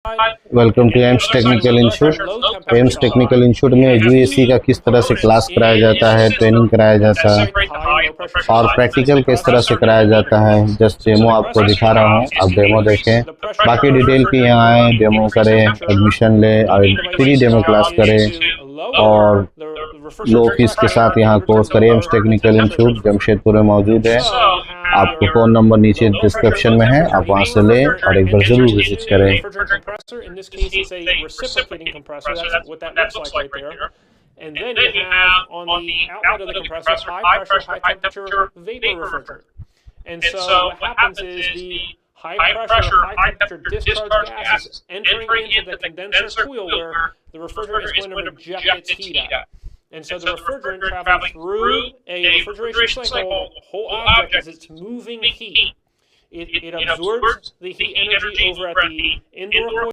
Welcome to AIMS technical institute. AIMS technical institute में UAC का किस तरह से क्लास कराया जाता है, ट्रेनिंग कराया जाता है और प्रैक्टिकल किस तरह से कराया जाता है। जस्ट डेमो आपको दिखा रहा हूँ, आप डेमो देखें। बाकी डिटेल की यहाँ आए, डेमो करें, एडमिशन ले और फ्री डेमो क्लास करें और लो फीस के साथ यहाँ कोर्स करें। एम्स टेक्निकल इंस्टीट्यूट जमशेदपुर में मौजूद है। आपको फ़ोन नंबर नीचे डिस्क्रिप्शन में है, आप वहाँ से लें और एक बार ज़रूर विजिट करें। And then you have on the outlet of the compressor high pressure, high temperature vapor refrigerant. And so what happens is the high pressure, high temperature discharge gas is entering into the condenser coil where the refrigerant is going to reject its heat out. And so the refrigerant traveling through a refrigeration cycle, whole object as it's moving heat, it absorbs the heat energy over at the indoor coil.